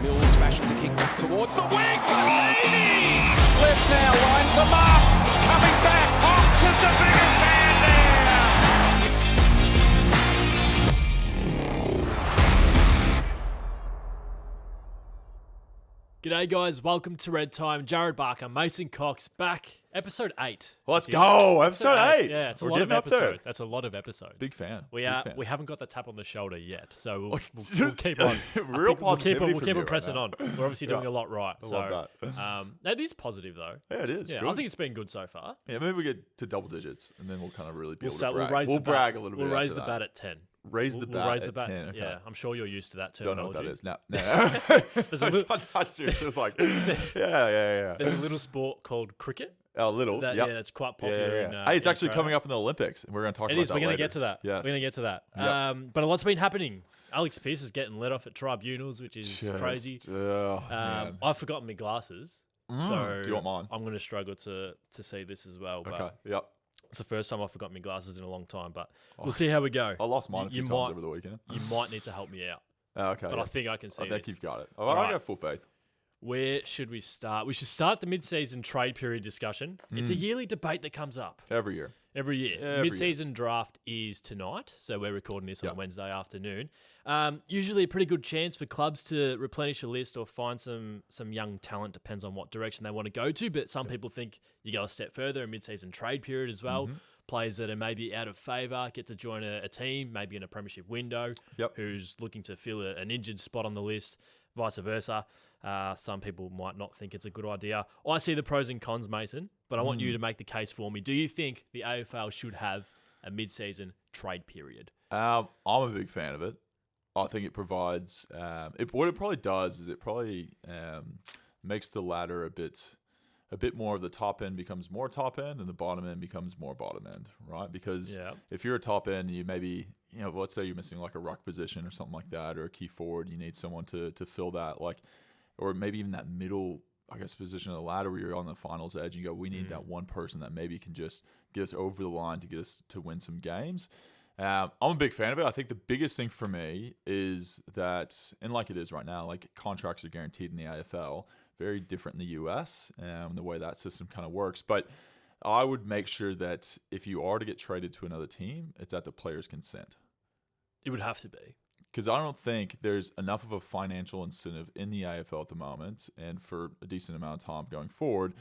Mills fashions a kick back towards the wing for Lady! Left now, lines them up. It's coming back. Cox is the biggest man there. G'day guys, welcome to Red Time. Jarryd Barca, Mason Cox, back. Episode 8. Let's go. Episode 8. Yeah, it's a We're lot of getting up there. episodes. That's a lot of episodes. Big fan. We Big fan. we haven't got the tap on the shoulder yet, so we'll keep on. Real positivity. We'll keep on pressing on. We're obviously doing a lot right. I love that. That is positive though. Yeah, it is. Yeah, good. I think it's been good so far. Yeah, maybe we get to double digits, and then we'll kind of really be able to We'll brag. We'll brag a little bit. We'll raise after the that. bat at 10. Raise the bat at 10. Okay. Yeah, I'm sure you're used to that Don't know terminology. what that is. No. There's a little, It's just like, yeah. there's a little sport called cricket. A little. Yeah, that's quite popular. In, hey, it's in actually Australia. coming up in the Olympics, and we're going to talk It about is. that We're going to later. get to that. Yes. We're going to get to that. Yep. But a lot's been happening. Alex Pearce is getting let off at tribunals, which is crazy. Man. I've forgotten my glasses, so Do you want mine? I'm going to struggle to see this as well. But Okay. Yep. it's the first time I've forgotten my glasses in a long time. But we'll see how we go. I lost mine a few You times might- over the weekend. You might need to help me out, Okay. but I think I can see I think this. you've got it. I Right. got full faith. Where should we start? We should start the mid-season trade period discussion. It's a yearly debate that comes up. Every year. Every year. Every Mid-season draft is tonight, so we're recording this on Yep. Wednesday afternoon. Usually a pretty good chance for clubs to replenish a list or find some young talent, depends on what direction they want to go to, but some people think you go a step further, a mid-season trade period as well. Players that are maybe out of favour get to join a team, maybe in a premiership window, Yep. who's looking to fill an injured spot on the list, vice versa. Some people might not think it's a good idea. I see the pros and cons, Mason, but I want you to make the case for me. Do you think the AFL should have a mid-season trade period? I'm a big fan of it. I think it provides what it probably does is it probably makes the ladder a bit more of the top end becomes more top end and the bottom end becomes more bottom end, right? Because if you're a top end, you maybe, let's say you're missing like a ruck position or something like that, or a key forward, you need someone to fill that, like, or maybe even that middle, I guess, position of the ladder where you're on the finals edge and you go, we need that one person that maybe can just get us over the line to get us to win some games. I'm a big fan of it. I think the biggest thing for me is that, and like it is right now, like contracts are guaranteed in the AFL, very different in the US, the way that system kind of works. But I would make sure that if you are to get traded to another team, it's at the player's consent. It would have to be. Because I don't think there's enough of a financial incentive in the AFL at the moment, and for a decent amount of time going forward,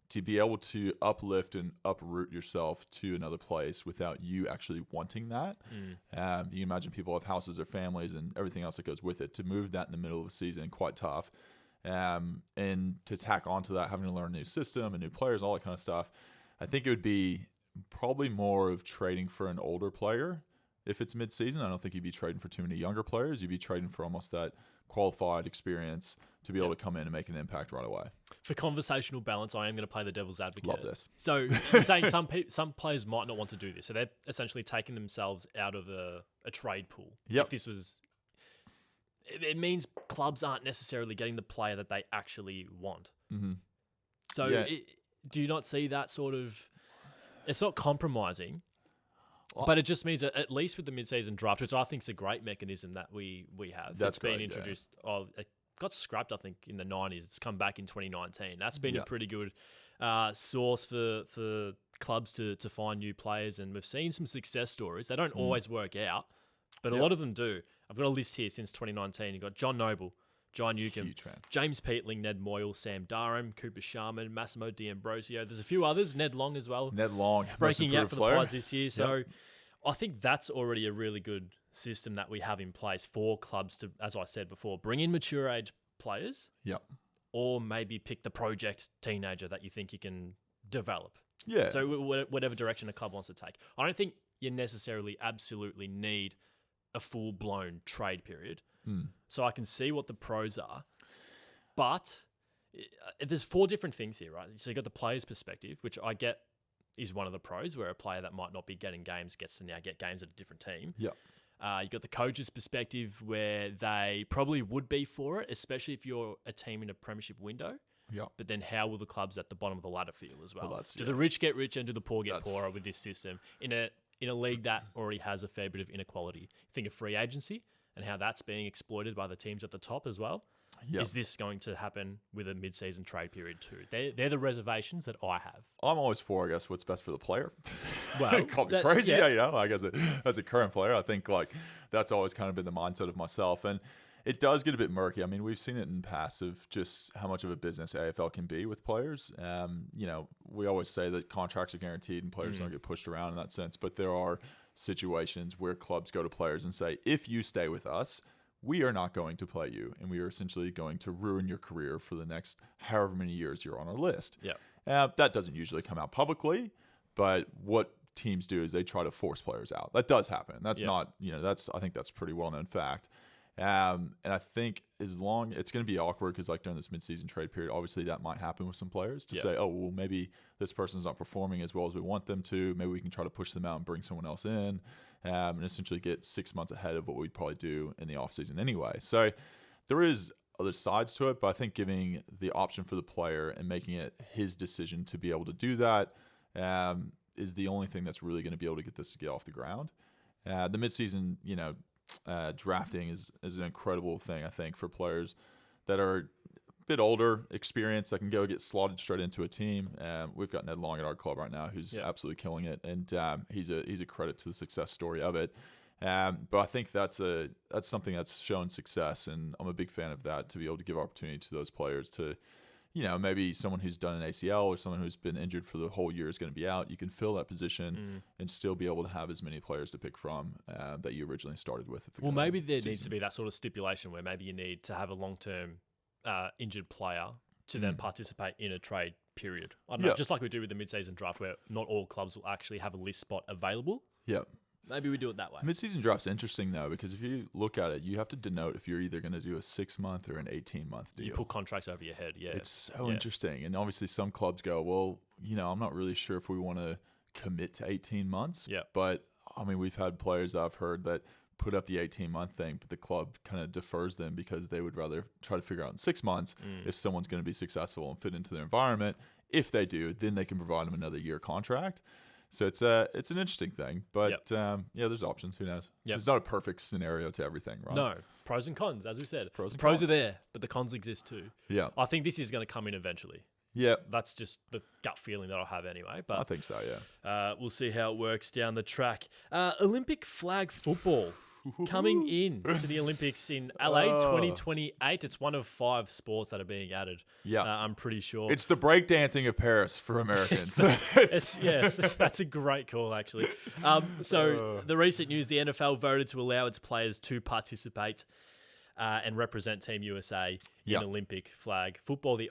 to be able to uplift and uproot yourself to another place without you actually wanting that. You can imagine people have houses or families and everything else that goes with it. To move that in the middle of a season, quite tough. And to tack onto that, having to learn a new system and new players, all that kind of stuff, I think it would be probably more of trading for an older player. If it's mid-season, I don't think you'd be trading for too many younger players. You'd be trading for almost that qualified experience to be able to come in and make an impact right away. For conversational balance, I am going to play the devil's advocate. Love this. So you're saying some players might not want to do this, so they're essentially taking themselves out of a trade pool. Yep. If this was, it means clubs aren't necessarily getting the player that they actually want. So do you not see that sort of? It's not compromising. But it just means that at least with the mid-season draft, which I think is a great mechanism that we have. That's it's been great, introduced. It got scrapped, I think, in the 90s. It's come back in 2019. That's been a pretty good source for clubs to find new players. And we've seen some success stories. They don't always work out, but a lot of them do. I've got a list here since 2019. You've got John Noble, John Newcomb, Huge fan. James Peatling, Ned Moyle, Sam Durham, Cooper Sharman, Massimo D'Ambrosio. There's a few others, Ned Long as well. Ned Long, Breaking out for the player. Pies this year. So I think that's already a really good system that we have in place for clubs to, as I said before, bring in mature age players Yep. or maybe pick the project teenager that you think you can develop. Yeah. So whatever direction a club wants to take. I don't think you necessarily absolutely need a full-blown trade period. So I can see what the pros are. But there's 4 different things here, right? So you've got the player's perspective, which I get is one of the pros, where a player that might not be getting games gets to now get games at a different team. Yep. You've got the coach's perspective, where they probably would be for it, especially if you're a team in a premiership window. Yep. But then how will the clubs at the bottom of the ladder feel as well? Well, Do the rich get richer and do the poor get poorer with this system in a league that already has a fair bit of inequality? Think of free agency and how that's being exploited by the teams at the top as well. Yep. Is this going to happen with a mid-season trade period too? They're the reservations that I have. I'm always for, I guess, what's best for the player. Well, call me crazy, yeah. Like as a current player, I think like that's always kind of been the mindset of myself, and it does get a bit murky. I mean, we've seen it in the past of just how much of a business AFL can be with players. We always say that contracts are guaranteed and players don't get pushed around in that sense, but there are situations where clubs go to players and say, if you stay with us, we are not going to play you, and we are essentially going to ruin your career for the next however many years you're on our list. Yeah. That doesn't usually come out publicly, but what teams do is they try to force players out. That does happen. That's not, I think that's a pretty well-known fact. And I think as long it's going to be awkward because like during this mid-season trade period, obviously that might happen with some players to say, oh, well, maybe this person's not performing as well as we want them to. Maybe we can try to push them out and bring someone else in, and essentially get 6 months ahead of what we'd probably do in the offseason anyway. So there is other sides to it, but I think giving the option for the player and making it his decision to be able to do that is the only thing that's really going to be able to get this to get off the ground. The mid-season, drafting is an incredible thing, I think, for players that are a bit older, experienced, that can go get slotted straight into a team. We've got Ned Long at our club right now, who's absolutely killing it, and he's a credit to the success story of it. But I think that's something that's shown success, and I'm a big fan of that, to be able to give opportunity to those players to, maybe someone who's done an ACL or someone who's been injured for the whole year is going to be out. You can fill that position and still be able to have as many players to pick from that you originally started with. Well, maybe there needs to be that sort of stipulation where maybe you need to have a long-term injured player to then participate in a trade period. I don't know, just like we do with the mid-season draft, where not all clubs will actually have a list spot available. Yeah. Maybe we do it that way. Mid-season draft's interesting, though, because if you look at it, you have to denote if you're either going to do a 6-month or an 18-month deal. You put contracts over your head, yeah. It's so interesting. And obviously some clubs go, well, I'm not really sure if we want to commit to 18 months. Yeah. But, I mean, we've had players I've heard that put up the 18-month thing, but the club kind of defers them because they would rather try to figure out in 6 months if someone's going to be successful and fit into their environment. If they do, then they can provide them another year contract. So it's an interesting thing, but there's options. Who knows? Yep. There's not a perfect scenario to everything, right? No, pros and cons, as we said. Pros are there, but the cons exist too. Yeah, I think this is going to come in eventually. Yeah, that's just the gut feeling that I'll have anyway. But I think so. Yeah, we'll see how it works down the track. Olympic flag football. Coming in to the Olympics in LA 2028. It's one of 5 sports that are being added. Yeah. I'm pretty sure. It's the breakdancing of Paris for Americans. Yes, that's a great call, actually. The recent news, the NFL voted to allow its players to participate and represent Team USA in Olympic flag football. The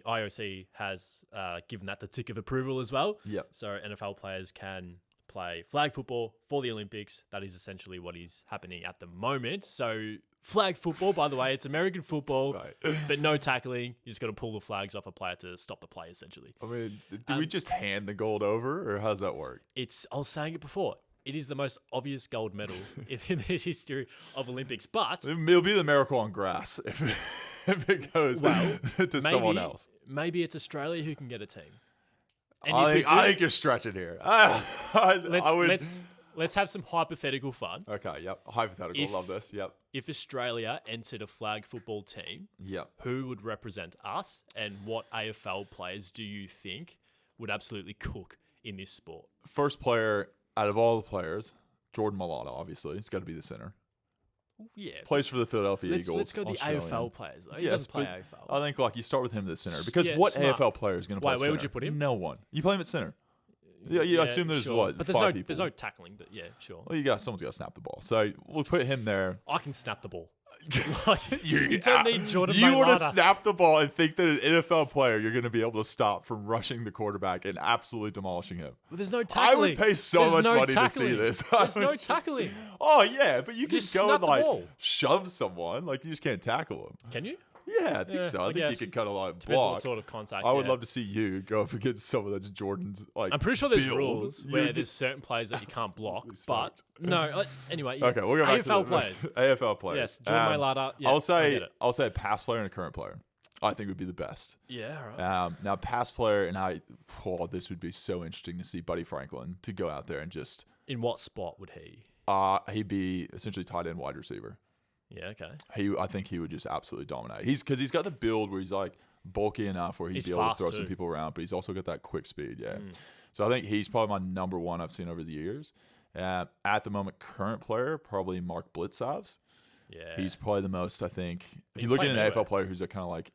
IOC has given that the tick of approval as well. Yep. So NFL players can play flag football for the Olympics. That is essentially what is happening at the moment. So flag football, by the way, it's American football, but no tackling. You just got to pull the flags off a player to stop the play, essentially. I mean, do we just hand the gold over, or how does that work? I was saying it before. It is the most obvious gold medal in the history of Olympics, but it'll be the miracle on grass if it goes to someone else. Maybe it's Australia who can get a team. I think you're stretching here. Let's have some hypothetical fun. Okay, yep. Hypothetical, love this. Yep. If Australia entered a flag football team, who would represent us, and what AFL players do you think would absolutely cook in this sport? First player out of all the players, Jordan Mailata, obviously. It's got to be the center. Yeah. Plays for the Philadelphia Eagles. Let's go the AFL players, though. He doesn't play AFL. I think you start with him at the center. Because what smart AFL player is going to play center? Where would you put him? No one. You play him at center. Yeah, I assume there's but 5 people. There's no tackling, but yeah, sure. Well, someone's got to snap the ball. So we'll put him there. I can snap the ball. You don't need Jordan Mailata. You want to snap the ball and think that an NFL player you're going to be able to stop from rushing the quarterback and absolutely demolishing him. But there's no tackling. I would pay so much money to see this. There's no tackling. Oh, yeah, but you can go and shove someone. You just can't tackle him. Can you? Yeah, I think so. I think you can cut a lot of Depends block. what sort of contact. I would love to see you go up against someone that's Jordan's I'm pretty sure there's rules where there's certain players that you can't block. But no, anyway. Okay, we'll go back to AFL players. AFL players. Yes, Jordan Mailata. Yeah, I'll say a past player and a current player. I think would be the best. Yeah, all right. Now, past player, and this would be so interesting to see Buddy Franklin to go out there and just. In what spot would he? He'd be essentially tight end wide receiver. Yeah, okay. I think he would just absolutely dominate. He's got the build where he's like bulky enough where he'd He's be able to fast throw too. some people around, but he's also got that quick speed. Yeah. So I think he's probably my number one I've seen over the years. At the moment, current player, probably Mark Blitzavs. Yeah. He's probably the most, I think. If He you look at played an anywhere. AFL player who's a kind of like,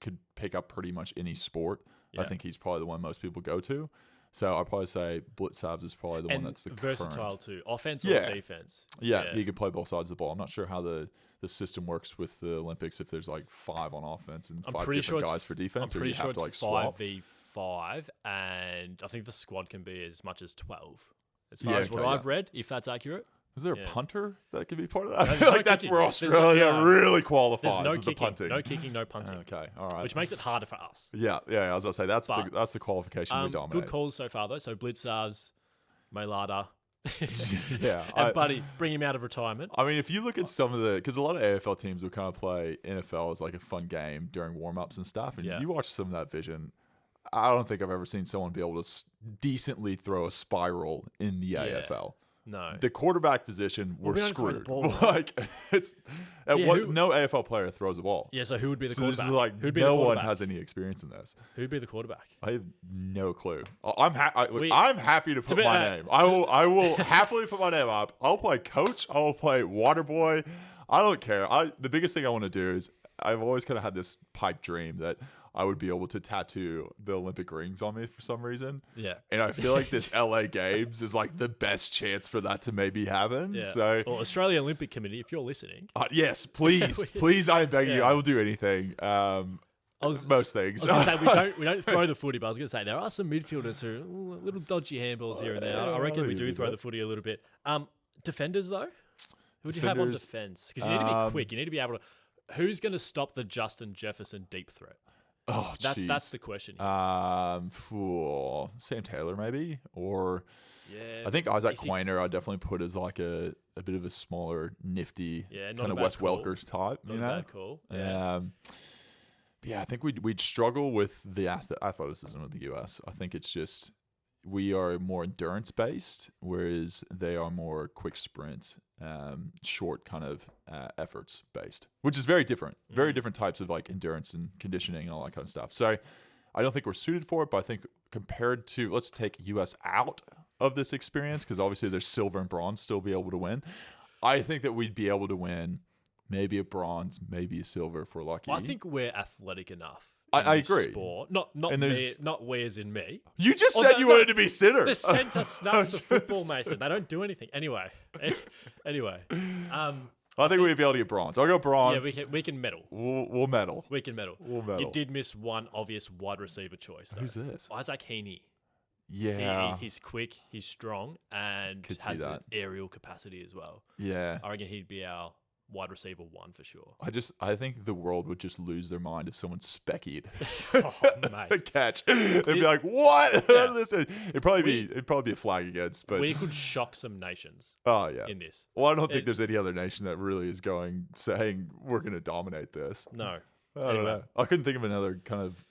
could pick up pretty much any sport, I Yeah. think he's probably the one most people go to. So I'd probably say Blitzavs is probably the one and that's the versatile current. too. Offense Yeah. or defense. Yeah, he can play both sides of the ball. I'm not sure how the system works with the Olympics, if there's like 5 on offense and 5 different guys for defense, I'm or pretty you sure have to like it's swap. 5v5, and I think the squad can be as much as 12. As Yeah, far as what okay, I've read, if that's accurate. Is there a Yeah. punter that could be part of that? I there's feel no like that's kicking. where There's Australia no- really There's qualifies no is the kicking, punting. no kicking, no punting, Okay, all right. which makes it harder for us. Yeah, I was gonna say that's But, that's the qualification we dominate. Good calls so far though. So Blitzars, Mailata, Yeah, and Buddy, bring him out of retirement. I mean, if you look at some of because a lot of AFL teams will kind of play NFL as like a fun game during warm-ups and stuff, and Yeah. you watch some of that vision. I don't think I've ever seen someone be able to decently throw a spiral in the AFL. No. The quarterback position, we're we don't throw the screwed. ball. Like it's Yeah, no AFL player throws a ball. Yeah, so who would be the So this quarterback? is like Who'd be no the one quarterback? has any experience in this. Who'd be the quarterback? I have no clue. I'm We- I'm happy to put be- my name. I will happily put my name up. I'll play coach. I will play water boy. I don't care. The biggest thing I want to do is I've always kind of had this pipe dream that I would be able to tattoo the Olympic rings on me for some reason. Yeah. And I feel like this LA Games is like the best chance for that to maybe happen. Yeah. So Well, Australia Olympic Committee, if you're listening. yes, please, I beg you. Yeah. I will do anything. Most things. I was going to say, we don't throw the footy, but I was going to say there are some midfielders who are little dodgy handballs here and there. I reckon we maybe do a throw bit. the footy a little bit. Defenders, though? Who would you have on Defenders, defence? Because you need to be quick. You need to be able to... Who's going to stop the Justin Jefferson deep threat? Oh, That's the question. Sam Taylor maybe, or Yeah. I think Isaac Is he- Quainer I'd definitely put as like a bit of a smaller, nifty Yeah, not kind a of bad Wes call. Welkers type. Not you a know, bad call. Yeah. yeah, I think we'd struggle with the athleticism of the US. I think it's just we are more endurance based, whereas they are more quick sprint, short kind of efforts based, which is very different. Very different types of like endurance and conditioning and all that kind of stuff. So I don't think we're suited for it, but I think compared to, let's take US out of this experience, because obviously there's silver and bronze still be able to win. I think that we'd be able to win maybe a bronze, maybe a silver if we're lucky. I think we're athletic enough. I in this agree. Sport. Not And me, there's- not we as in me. You just Oh, said no, you no. wanted to be center. The centre snaps the football, Mason. They don't do anything. Anyway. I think we'd be able to get bronze. I'll go Yeah, bronze. we can medal. We'll medal. We can medal. We'll medal. You did miss one obvious wide receiver choice, though. Who's this? Isaac Heaney. Yeah. He's quick, he's strong, and Could see has the that. aerial capacity as well. Yeah. I reckon he'd be our wide receiver 1 for sure. I think the world would just lose their mind if someone speckied Oh, a mate. catch. They'd be like, "What?" Yeah. It'd probably be a flag against. But We could shock some nations oh yeah. in this. Well, I don't think It- there's any other nation that really is saying we're going to dominate this. No. I don't Anyway. know. I couldn't think of another kind of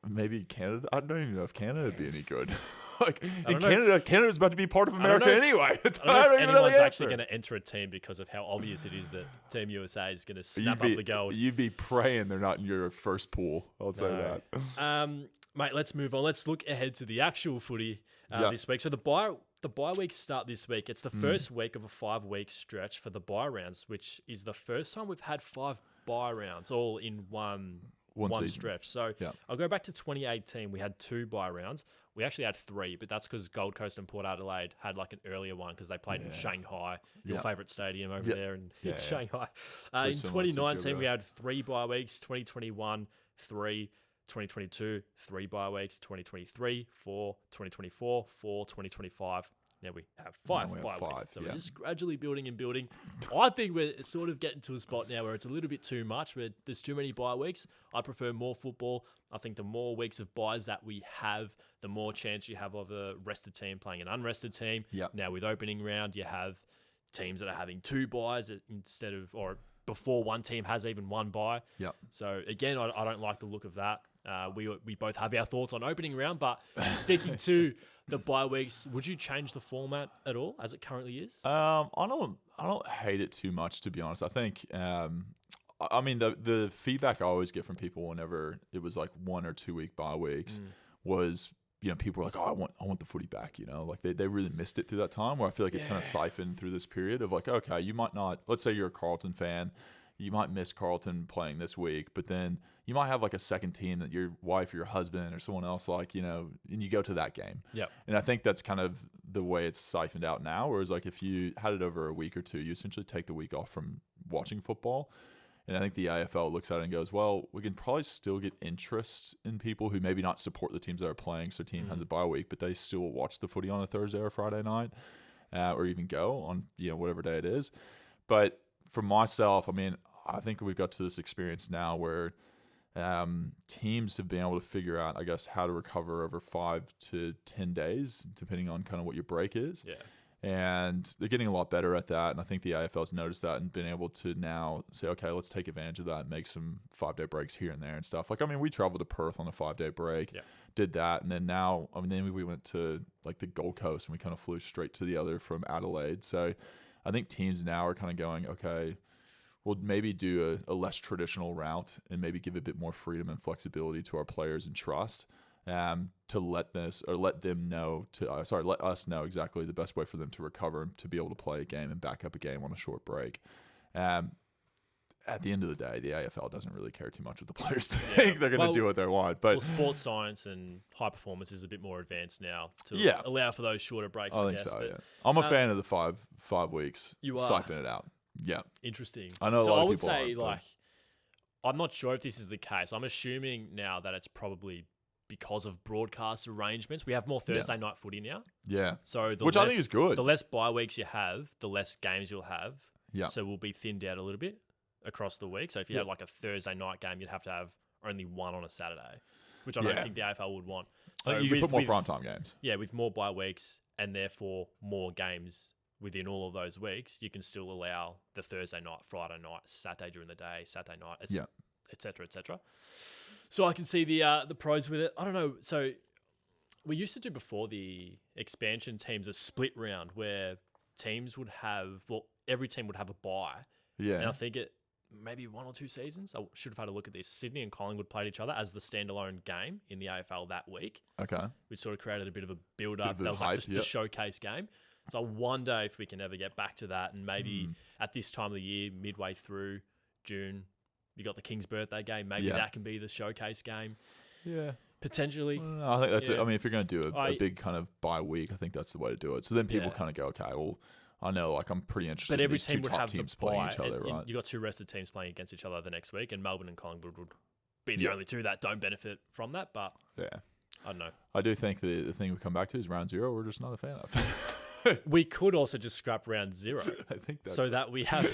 maybe Canada. I don't even know if Canada would be any good. Like in don't know. Canada's about to be part of don't America know if- anyway. I don't know if even know the anyone's answer. actually going to enter a team because of how obvious it is that Team USA is going to snap up the gold. You'd be praying they're not in your first pool. I'll say No. that. Mate, let's move on. Let's look ahead to the actual footy Yeah. this week. So the bye weeks start this week. It's the first week of a 5-week stretch for the bye rounds, which is the first time we've had 5 bye rounds all in one One season. stretch. So Yeah. I'll go back to 2018. We had 2 bye rounds. We actually had 3, but that's because Gold Coast and Port Adelaide had like an earlier one because they played in Shanghai, your Yeah. favourite stadium over Yeah. there in Yeah, yeah. Shanghai. Very In similar to 2019, we Joe had 3 bye weeks. 2021, 3. 2022, 3 bye weeks. 2023, 4. 2024, 4. 2025. Now we have 5 we have bye 5, weeks. So yeah. we're just gradually building and building. I think we're sort of getting to a spot now where it's a little bit too much, where there's too many bye weeks. I prefer more football. I think the more weeks of byes that we have, the more chance you have of a rested team playing an unrested team. Yep. Now with opening round, you have teams that are having 2 byes instead of, or before one team has even won by. Yep. So again, I don't like the look of that. We both have our thoughts on opening round, but sticking to the bye weeks, would you change the format at all as it currently is? I don't hate it too much, to be honest. I think I mean the feedback I always get from people whenever it was like 1 or 2 week bye weeks was, people were like, oh, I want the footy back, like they really missed it through that time, where I feel like it's kind of siphoned through this period of like, okay, you might not, let's say you're a Carlton fan, you might miss Carlton playing this week, but then you might have like a second team that your wife or your husband or someone else like, and you go to that game. Yeah. And I think that's kind of the way it's siphoned out now, whereas like if you had it over a week or two, you essentially take the week off from watching football. And I think the AFL looks at it and goes, well, we can probably still get interest in people who maybe not support the teams that are playing, so team has a bye week, but they still watch the footy on a Thursday or Friday night, or even go on, whatever day it is. But for myself, I mean, I think we've got to this experience now where teams have been able to figure out, I guess, how to recover over 5 to 10 days, depending on kind of what your break is. Yeah. And they're getting a lot better at that. And I think the AFL's noticed that and been able to now say, okay, let's take advantage of that and make some 5-day breaks here and there and stuff. Like, I mean, we traveled to Perth on a 5-day break, did that. And then now, then we went to like the Gold Coast and we kind of flew straight to the other from Adelaide. So I think teams now are kind of going, okay, we'll maybe do a less traditional route and maybe give a bit more freedom and flexibility to our players and trust. To let us know exactly the best way for them to recover and to be able to play a game and back up a game on a short break. At the end of the day, the AFL doesn't really care too much what the players think. They're going to do what they want. But sports science and high performance is a bit more advanced now to allow for those shorter breaks. I think so. Yeah, I'm a fan of the five weeks. You are. Siphon it out. Yeah, interesting. I know. So I would people say, aren't, I'm not sure if this is the case. I'm assuming now that it's probably because of broadcast arrangements. We have more Thursday night footy now. Yeah. So I think is good. The less bye weeks you have, the less games you'll have. Yeah. So we'll be thinned out a little bit across the week. So if you had like a Thursday night game, you'd have to have only one on a Saturday, which I don't think the AFL would want. So you can put more primetime games. Yeah, with more bye weeks and therefore more games within all of those weeks, you can still allow the Thursday night, Friday night, Saturday during the day, Saturday night, et cetera, et cetera. So I can see the pros with it. I don't know. So we used to do before the expansion teams a split round where teams would have, every team would have a bye. Yeah. And I think maybe 1 or 2 seasons, I should have had a look at this. Sydney and Collingwood played each other as the standalone game in the AFL that week. Okay. Which sort of created a bit of a build-up. That was like the showcase game. So I wonder if we can ever get back to that, and maybe at this time of the year, midway through June, you got the King's birthday game. Maybe that can be the showcase game. Yeah. Potentially. I think that's it. I mean, if you're going to do a big kind of bye week, I think that's the way to do it. So then people kind of go, okay, well, I know, like, I'm pretty interested but every in these team two would top have teams the playing bye, each other, right? You got 2 rested teams playing against each other the next week, and Melbourne and Collingwood would be the only 2 that don't benefit from that. But I don't know. I do think the thing we come back to is round 0. We're just not a fan of. We could also just scrap round 0. I think that's so that we have.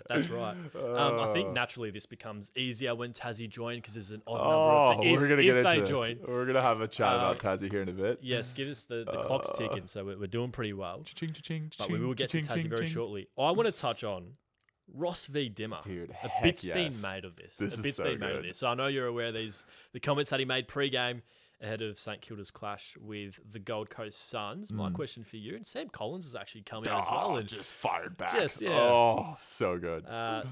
That's right. I think naturally this becomes easier when Tassie join because there's an odd number of teams. We're gonna get into they this. join. We're gonna have a chat about Tassie here in a bit. Yes, give us the clock's ticking, so we're doing pretty well. Cha-ching, cha-ching, but we will get to Tassie very shortly. I want to touch on Ross v Dimmer. Dude, a bit's been made of this. A bit's been made of this. So I know you're aware of the comments that he made pre-game ahead of St Kilda's clash with the Gold Coast Suns. My question for you, and Sam Collins has actually come out as well and just fired back. So good.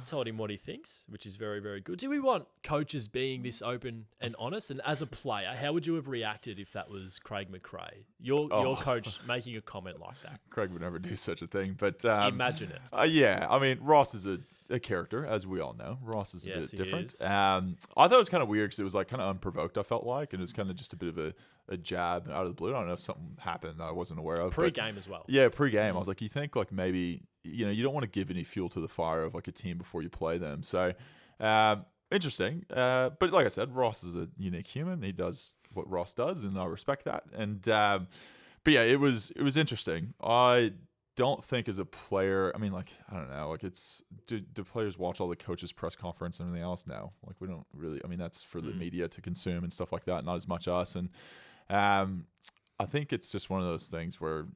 Told him what he thinks, which is very, very good. Do we want coaches being this open and honest? And as a player, how would you have reacted if that was Craig McRae, your coach, making a comment like that? Craig would never do such a thing, but imagine it. I mean, Ross is a character, as we all know. Ross is a bit different. I thought it was kind of weird because it was like kind of unprovoked, I felt like, and it was kind of just a bit of a jab out of the blue. I don't know if something happened that I wasn't aware of. Pre-game as well. Yeah, pre-game. I was like, you think like maybe, you don't want to give any fuel to the fire of like a team before you play them. So interesting. But like I said, Ross is a unique human. He does what Ross does, and I respect that. And but yeah, it was interesting. I don't think as a player, I mean, like, I don't know, like do players watch all the coaches' press conference and everything else now? Like, we don't really, I mean, that's for the media to consume and stuff like that, not as much us. And I think it's just one of those things where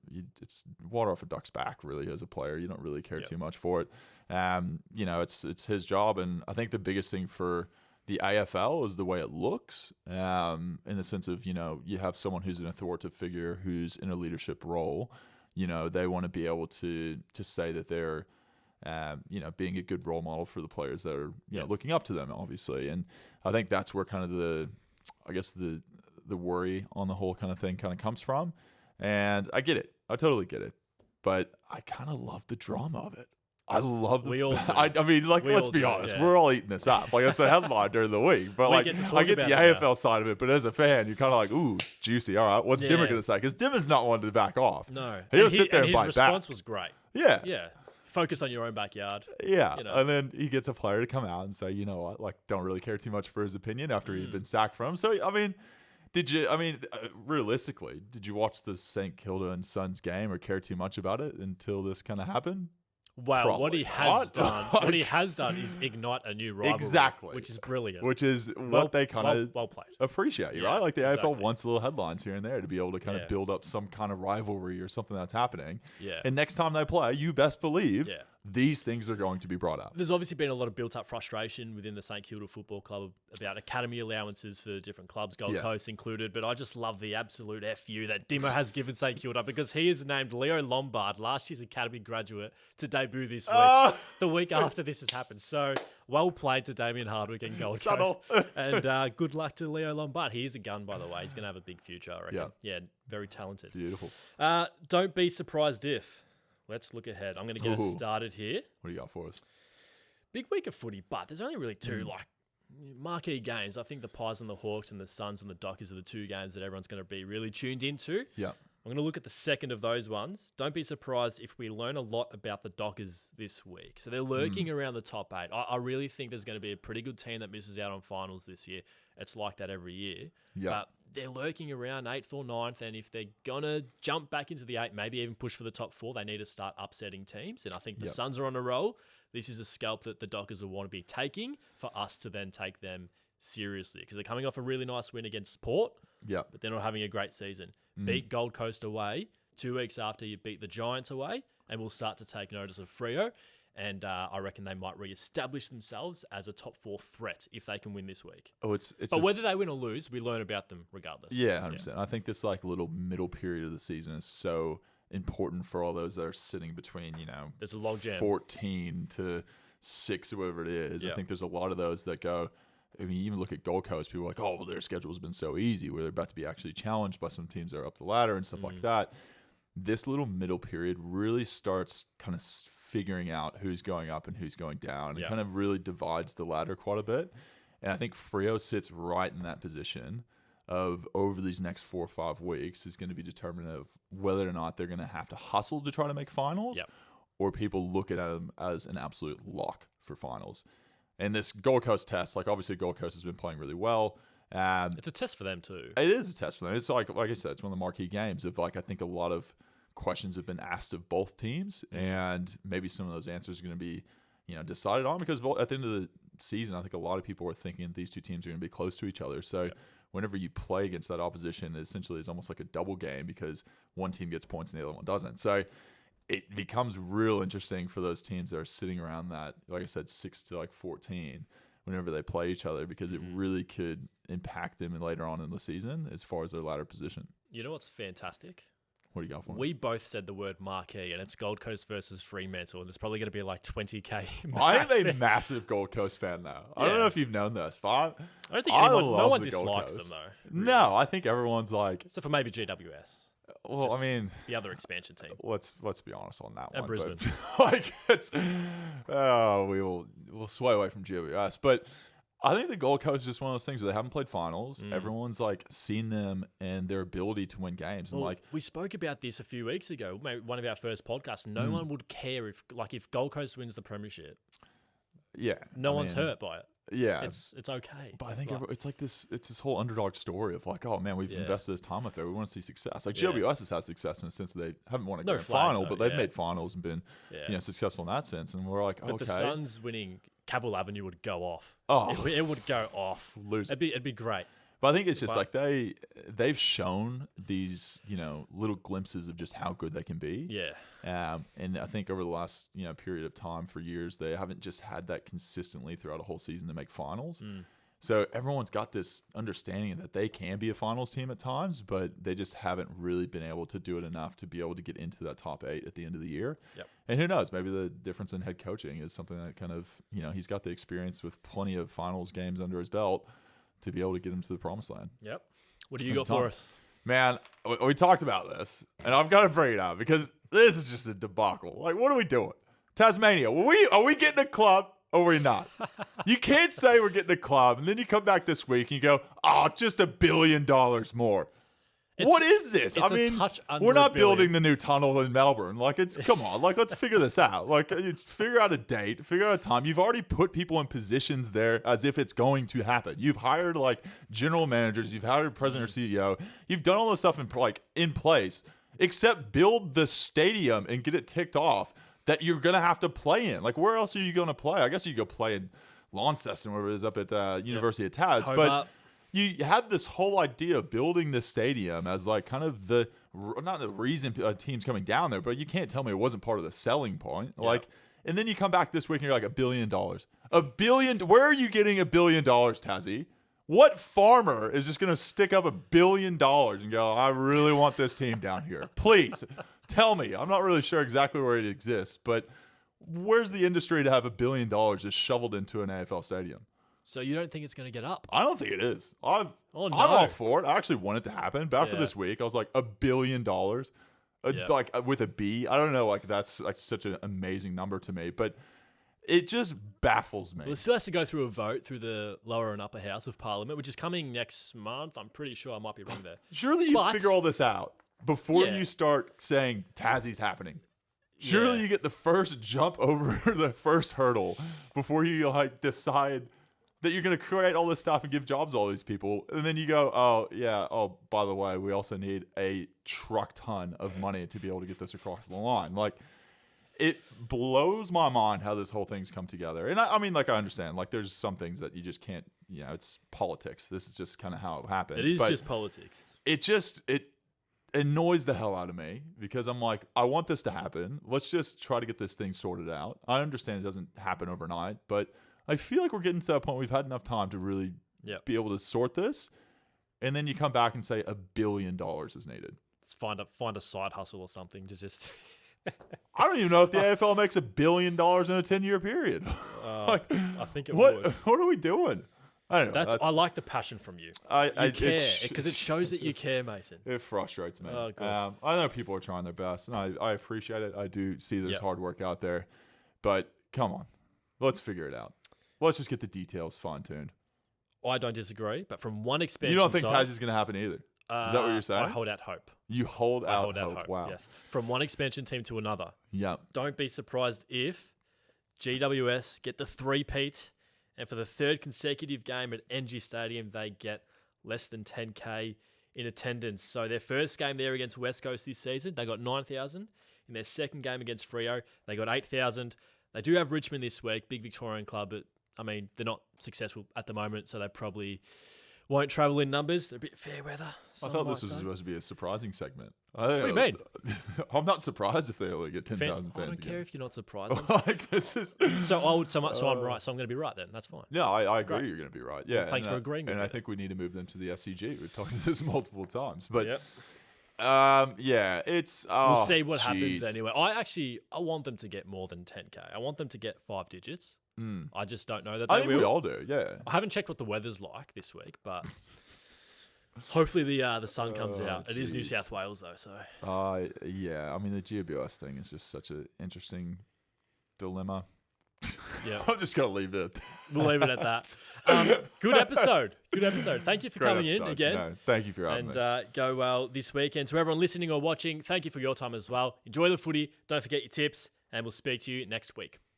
it's water off a duck's back, really, as a player. You don't really care too much for it. It's his job. And I think the biggest thing for the AFL is the way it looks, in the sense of, you have someone who's an authoritative figure who's in a leadership role. They want to be able to say that they're, being a good role model for the players that are, looking up to them, obviously. And I think that's where kind of the worry on the whole kind of thing kind of comes from. And I get it. I totally get it. But I kind of love the drama of it. I love the. We all do. I mean, let's be honest. Yeah. We're all eating this up. It's a headline during the week. But I get the AFL side of it. But as a fan, you're kind of like, ooh, juicy. All right, what's Dimmer going to say? Because Dimmer's not one to back off. No. He'll sit there and bite back. His response was great. Yeah. Yeah. Focus on your own backyard. Yeah. And then he gets a player to come out and say, you know what, don't really care too much for his opinion after he'd been sacked from him. So, realistically, did you watch the St. Kilda and Sons game or care too much about it until this kind of happened? Well, Probably what he has done is ignite a new rivalry. Exactly. Which is brilliant. Which is what they kind of well played. appreciate, right? Like the AFL wants little headlines here and there to be able to kind of build up some kind of rivalry or something that's happening. Yeah. And next time they play, you best believe these things are going to be brought up. There's obviously been a lot of built-up frustration within the St Kilda Football Club about academy allowances for different clubs, Gold Coast included, but I just love the absolute FU that Dimmer has given St Kilda, because he has named Leo Lombard, last year's academy graduate, to debut this week, the week after this has happened. So well played to Damien Hardwick and Gold Coast. And good luck to Leo Lombard. He is a gun, by the way. He's going to have a big future, I reckon. Yeah, very talented. Beautiful. Don't be surprised if... Let's look ahead. I'm going to get us started here. What do you got for us? Big week of footy, but there's only really two marquee games. I think the Pies and the Hawks and the Suns and the Dockers are the two games that everyone's going to be really tuned into. Yeah. I'm going to look at the second of those ones. Don't be surprised if we learn a lot about the Dockers this week. So they're lurking around the top 8. I really think there's going to be a pretty good team that misses out on finals this year. It's like that every year. Yeah. But they're lurking around 8th or 9th, and if they're going to jump back into the 8, maybe even push for the top 4, they need to start upsetting teams. And I think the Suns are on a roll. This is a scalp that the Dockers will want to be taking for us to then take them seriously, because they're coming off a really nice win against Port, but they're not having a great season. Beat Gold Coast away 2 weeks after you beat the Giants away, and we'll start to take notice of Freo. And I reckon they might re-establish themselves as a top 4 threat if they can win this week. But whether they win or lose, we learn about them regardless. Yeah, 100%. I think this little middle period of the season is so important for all those that are sitting between, there's a log jam, 14 to 6 or whatever it is. I think there's a lot of those that go. I mean, you even look at Gold Coast, people are like, oh, well, their schedule's been so easy, where they're about to be actually challenged by some teams that are up the ladder and stuff like that. This little middle period really starts kind of figuring out who's going up and who's going down. It kind of really divides the ladder quite a bit. And I think Freo sits right in that position of, over these next 4 or 5 weeks, is going to be determinative of whether or not they're going to have to hustle to try to make finals, or people look at them as an absolute lock for finals. And this Gold Coast test, obviously Gold Coast has been playing really well. It's a test for them too. It is a test for them. It's like I said, it's one of the marquee games of I think a lot of questions have been asked of both teams, and maybe some of those answers are going to be, decided on, because at the end of the season, I think a lot of people are thinking that these two teams are going to be close to each other. So whenever you play against that opposition, it essentially is almost like a double game, because one team gets points and the other one doesn't. So it becomes real interesting for those teams that are sitting around that, like I said, 6 to 14, whenever they play each other, because it really could impact them later on in the season as far as their ladder position. You know what's fantastic? What do you got for me? We both said the word marquee, and it's Gold Coast versus Fremantle. There's probably going to be 20K. I'm a massive Gold Coast fan, though. I don't know if you've known this, but I don't think no one dislikes them, though. Really. No, I think everyone's like... Except for maybe GWS. Well, I mean... The other expansion team. Let's be honest on that one. Brisbane. But, we'll sway away from GWS, but... I think the Gold Coast is just one of those things where they haven't played finals. Everyone's seen them and their ability to win games. Well, and we spoke about this a few weeks ago, maybe one of our first podcasts. No one would care if Gold Coast wins the premiership. Yeah, no one's hurt by it. Yeah, it's okay. But I think it's this whole underdog story of oh man, we've invested this time up there. We want to see success. GWS has had success in the sense that they haven't won a grand final, but they've made finals and been successful in that sense. And we're like, but the Suns winning Cavill Avenue would go off. Oh, it would go off. Lose. It'd be great. But I think it's just like they've shown these, little glimpses of just how good they can be. Yeah. And I think over the last, period of time for years, they haven't just had that consistently throughout a whole season to make finals. So everyone's got this understanding that they can be a finals team at times, but they just haven't really been able to do it enough to be able to get into that top 8 at the end of the year. Yep. And who knows, maybe the difference in head coaching is something that kind of, he's got the experience with plenty of finals games under his belt to be able to get him to the promised land. Yep. What do you got for us? Man, we talked about this, and I've got to bring it up because this is just a debacle. Like, what are we doing? Tasmania, are we getting a club? Or we're not. You can't say we're getting a club, and then you come back this week and you go, just $1 billion more. What is this? It's a touch under we're not $1 billion. building the new tunnel in Melbourne. Like, come on. Like, let's figure this out. Like, figure out a date, figure out a time. You've already put people in positions there as if it's going to happen. You've hired like general managers. You've hired president or CEO. You've done all this stuff in place, except build the stadium and get it ticked off that you're going to have to play in. Like, where else are you going to play? I guess you go play in Launceston, wherever it is up at University of Tas. But you had this whole idea of building this stadium as like kind of not the reason teams coming down there, but you can't tell me it wasn't part of the selling point. Yeah. Like, and then you come back this week and you're like $1 billion. $1 billion. Where are you getting $1 billion, Tassie? What farmer is just going to stick up $1 billion and go, I really want this team down here? Please. Tell me. I'm not really sure exactly where it exists, but where's the industry to have $1 billion just shoveled into an AFL stadium? So you don't think it's going to get up? I don't think it is. I'm all for it. I actually want it to happen. But after this week, I was like, $1 billion, like with a B. I don't know. Like, that's like such an amazing number to me, but it just baffles me. Well, it still has to go through a vote through the lower and upper house of Parliament, which is coming next month. I'm pretty sure. I might be wrong there. Surely you figure all this out before you start saying Tassie's happening. Surely you get the first jump over the first hurdle before you like decide that you're going to create all this stuff and give jobs to all these people. And then you go, by the way, we also need a truck ton of money to be able to get this across the line. Like, it blows my mind how this whole thing's come together. And I mean, like, I understand, like, there's some things that you just can't, it's politics. This is just kind of how it happens. It is just politics. It annoys the hell out of me because I'm like, I want this to happen. Let's just try to get this thing sorted out. I understand it doesn't happen overnight, but I feel like we're getting to that point. We've had enough time to really be able to sort this. And then you come back and say $1 billion is needed. Let's find a side hustle or something to just... I don't even know if the AFL makes $1 billion in a 10-year period. I think it would. What are we doing? I don't know. I like the passion from you. You care because it shows that you care, Mason. It frustrates me. Oh, I know people are trying their best, and I appreciate it. I do see there's hard work out there, but come on, let's figure it out. Let's just get the details fine-tuned. I don't disagree, but from one expansion, you don't think Tassie's going to happen either? Is that what you're saying? I hold out hope. You hold out hope. Wow. Yes, from one expansion team to another. Yeah. Don't be surprised if GWS get the three-peat. And for the third consecutive game at NG Stadium, they get less than 10K in attendance. So their first game there against West Coast this season, they got 9,000. In their second game against Freo, they got 8,000. They do have Richmond this week, big Victorian club, but I mean, they're not successful at the moment, so they probably won't travel in numbers. They're a bit fair weather. I thought this was supposed to be a surprising segment. What do you mean? I'm not surprised if they only get 10,000 fans. I don't again. care if you're not surprised. So I'm right. So I'm right. So I'm going to be right then. That's fine. Yeah, I agree. You're going to be right. Yeah. Well, thanks for agreeing with me. And I think we need to move them to the SCG. We've talked about this multiple times, but it's. We'll see what happens anyway. I want them to get more than 10K. I want them to get 5 digits. I just don't know that they will. I think we all do. Yeah. I haven't checked what the weather's like this week, but hopefully the sun comes out. It is New South Wales though, so. Yeah. I mean, the GWS thing is just such an interesting dilemma. Yeah. I'm just gonna leave it. We'll leave it at that. Good episode. Thank you for coming in again. No, thank you for having me. And go well this weekend. To everyone listening or watching, thank you for your time as well. Enjoy the footy. Don't forget your tips, and we'll speak to you next week.